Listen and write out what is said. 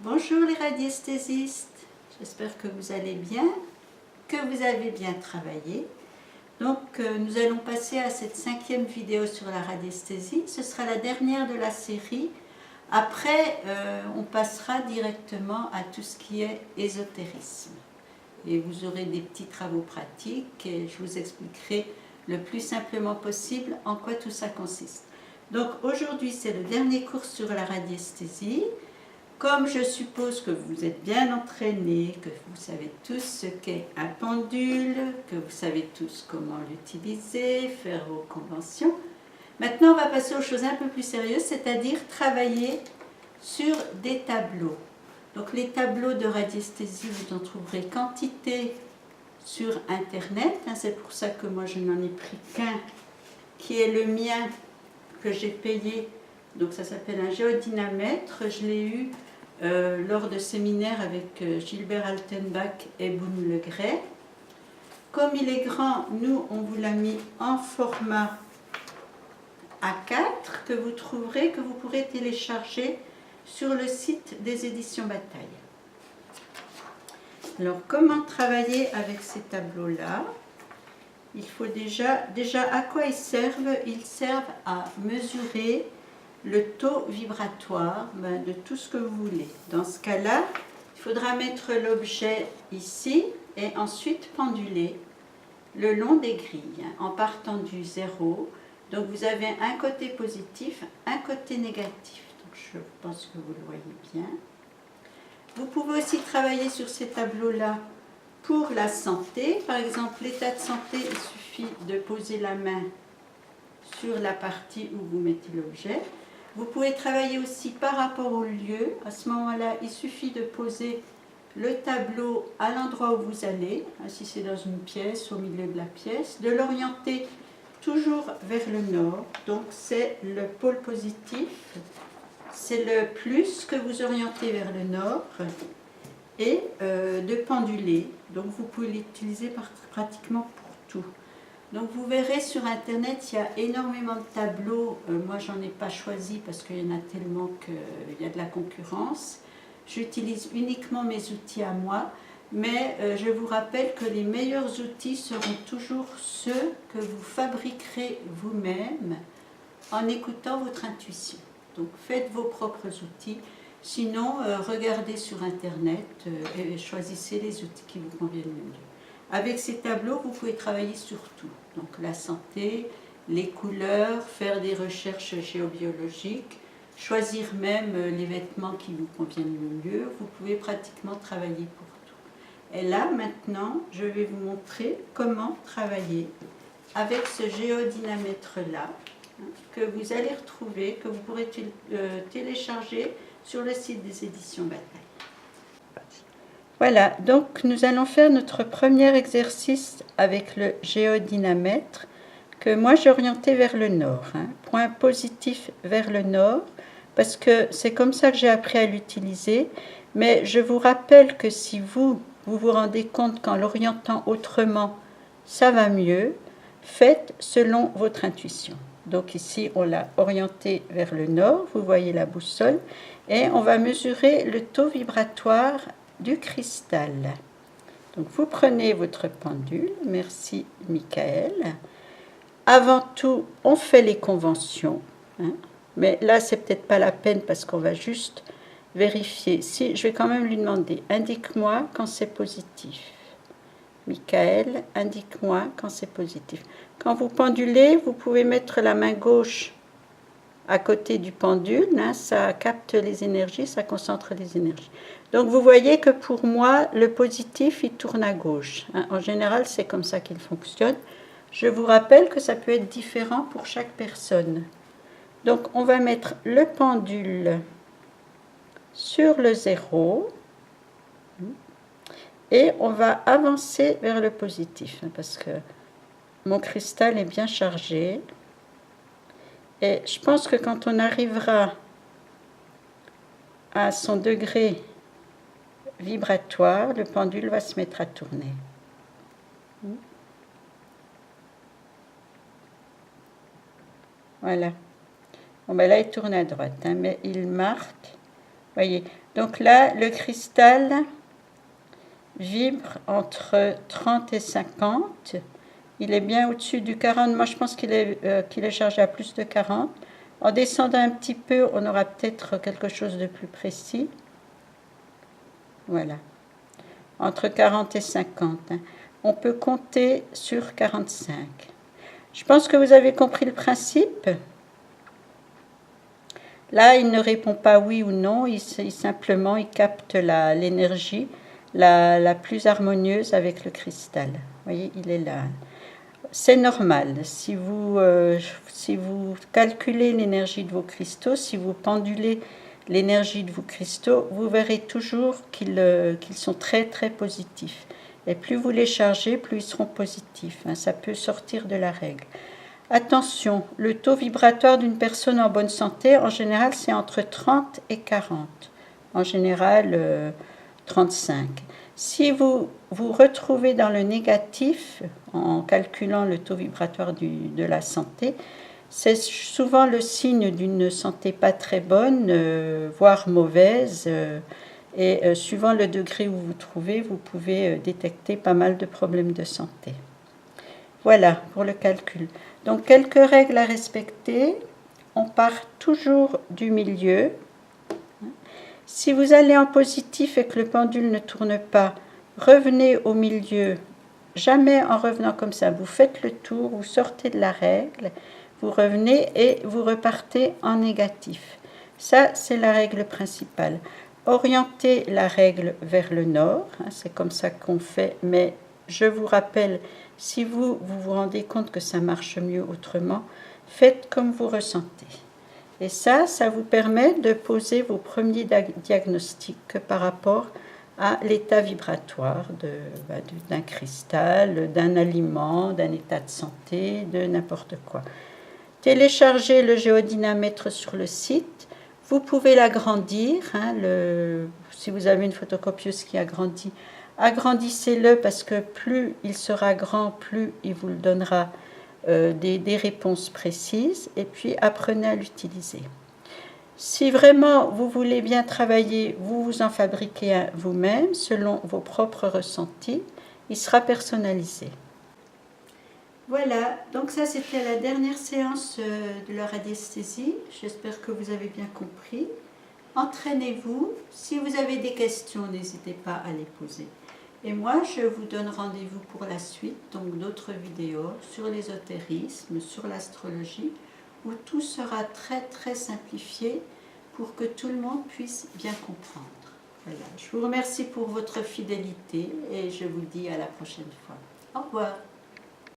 Bonjour les radiesthésistes, j'espère que vous allez bien, que vous avez bien travaillé. Donc nous allons passer à cette 5e vidéo sur la radiesthésie. Ce sera la dernière de la série. Après, on passera directement à tout ce qui est ésotérisme. Et vous aurez des petits travaux pratiques et je vous expliquerai le plus simplement possible en quoi tout ça consiste. Donc aujourd'hui, c'est le dernier cours sur la radiesthésie. Comme je suppose que vous êtes bien entraînés, que vous savez tous ce qu'est un pendule, que vous savez tous comment l'utiliser, faire vos conventions, maintenant on va passer aux choses un peu plus sérieuses, c'est-à-dire travailler sur des tableaux. Donc les tableaux de radiesthésie, vous en trouverez quantité sur internet, c'est pour ça que moi je n'en ai pris qu'un, qui est le mien, que j'ai payé. Donc ça s'appelle un géodynamètre, je l'ai eu lors de séminaires avec Gilbert Altenbach et Boone Le Gray. Comme il est grand, nous on vous l'a mis en format A4 que vous trouverez, que vous pourrez télécharger sur le site des éditions Bataille. Alors comment travailler avec ces tableaux-là? Il faut déjà à quoi ils servent? Ils servent à mesurer le taux vibratoire de tout ce que vous voulez. Dans ce cas-là, il faudra mettre l'objet ici et ensuite penduler le long des grilles en partant du 0. Donc vous avez un côté positif, un côté négatif. Donc je pense que vous le voyez bien. Vous pouvez aussi travailler sur ces tableaux-là pour la santé. Par exemple, l'état de santé, il suffit de poser la main sur la partie où vous mettez l'objet. Vous pouvez travailler aussi par rapport au lieu. À ce moment-là, il suffit de poser le tableau à l'endroit où vous allez, si c'est dans une pièce, au milieu de la pièce, de l'orienter toujours vers le nord. Donc c'est le pôle positif, c'est le plus que vous orientez vers le nord, et de penduler. Donc vous pouvez l'utiliser pratiquement pour tout. Donc vous verrez sur internet, il y a énormément de tableaux. Moi j'en ai pas choisi parce qu'il y en a tellement qu'il y a de la concurrence. J'utilise uniquement mes outils à moi, mais je vous rappelle que les meilleurs outils seront toujours ceux que vous fabriquerez vous-même en écoutant votre intuition. Donc faites vos propres outils, sinon regardez sur internet et choisissez les outils qui vous conviennent le mieux. Avec ces tableaux, vous pouvez travailler sur tout. Donc la santé, les couleurs, faire des recherches géobiologiques, choisir même les vêtements qui vous conviennent le mieux. Vous pouvez pratiquement travailler pour tout. Et là, maintenant, je vais vous montrer comment travailler avec ce géodynamètre-là, que vous allez retrouver, que vous pourrez télécharger sur le site des éditions Bataille. Voilà, donc nous allons faire notre premier exercice avec le géodynamètre que moi j'ai orienté vers le nord, point positif vers le nord, parce que c'est comme ça que j'ai appris à l'utiliser, mais je vous rappelle que si vous vous rendez compte qu'en l'orientant autrement, ça va mieux, faites selon votre intuition. Donc ici, on l'a orienté vers le nord, vous voyez la boussole, et on va mesurer le taux vibratoire du cristal. Donc vous prenez votre pendule, merci Michael. Avant tout, on fait les conventions, mais là c'est peut-être pas la peine parce qu'on va juste vérifier. Si, je vais quand même lui demander, indique-moi quand c'est positif. Michael, indique-moi quand c'est positif. Quand vous pendulez, vous pouvez mettre la main gauche à côté du pendule, ça capte les énergies, ça concentre les énergies. Donc vous voyez que pour moi, le positif, il tourne à gauche. En général, c'est comme ça qu'il fonctionne. Je vous rappelle que ça peut être différent pour chaque personne. Donc on va mettre le pendule sur le 0 et on va avancer vers le positif parce que mon cristal est bien chargé. Et je pense que quand on arrivera à son degré vibratoire, le pendule va se mettre à tourner. Voilà. Bon, ben là, il tourne à droite, mais il marque. Voyez. Donc là, le cristal vibre entre 30 et 50. Il est bien au-dessus du 40. Moi, je pense qu'il est chargé à plus de 40. En descendant un petit peu, on aura peut-être quelque chose de plus précis. Voilà. Entre 40 et 50. On peut compter sur 45. Je pense que vous avez compris le principe. Là, il ne répond pas oui ou non. Il simplement, il capte l'énergie la plus harmonieuse avec le cristal. Vous voyez, il est là. C'est normal. Si vous calculez l'énergie de vos cristaux, si vous pendulez l'énergie de vos cristaux, vous verrez toujours qu'ils sont très très positifs. Et plus vous les chargez, plus ils seront positifs. Ça peut sortir de la règle. Attention, le taux vibratoire d'une personne en bonne santé, en général, c'est entre 30 et 40. En général, 35. Si vous vous retrouvez dans le négatif, en calculant le taux vibratoire de la santé, c'est souvent le signe d'une santé pas très bonne, voire mauvaise. Et suivant le degré où vous vous trouvez, vous pouvez détecter pas mal de problèmes de santé. Voilà pour le calcul. Donc, quelques règles à respecter. On part toujours du milieu. Si vous allez en positif et que le pendule ne tourne pas, revenez au milieu. Jamais en revenant comme ça. Vous faites le tour, vous sortez de la règle, vous revenez et vous repartez en négatif. Ça, c'est la règle principale. Orientez la règle vers le nord. C'est comme ça qu'on fait. Mais je vous rappelle, si vous vous rendez compte que ça marche mieux autrement, faites comme vous ressentez. Et ça vous permet de poser vos premiers diagnostics par rapport à l'état vibratoire d'un cristal, d'un aliment, d'un état de santé, de n'importe quoi. Téléchargez le géodynamètre sur le site. Vous pouvez l'agrandir. Si vous avez une photocopieuse qui agrandit, agrandissez-le parce que plus il sera grand, plus il vous le donnera des réponses précises, et puis apprenez à l'utiliser. Si vraiment vous voulez bien travailler, vous vous en fabriquez un vous-même selon vos propres ressentis. Il sera personnalisé. Voilà, donc ça c'était la dernière séance de la radiesthésie. J'espère que vous avez bien compris. Entraînez-vous. Si vous avez des questions, n'hésitez pas à les poser. Et moi, je vous donne rendez-vous pour la suite, donc d'autres vidéos sur l'ésotérisme, sur l'astrologie, où tout sera très très simplifié pour que tout le monde puisse bien comprendre. Voilà. Je vous remercie pour votre fidélité et je vous dis à la prochaine fois. Au revoir.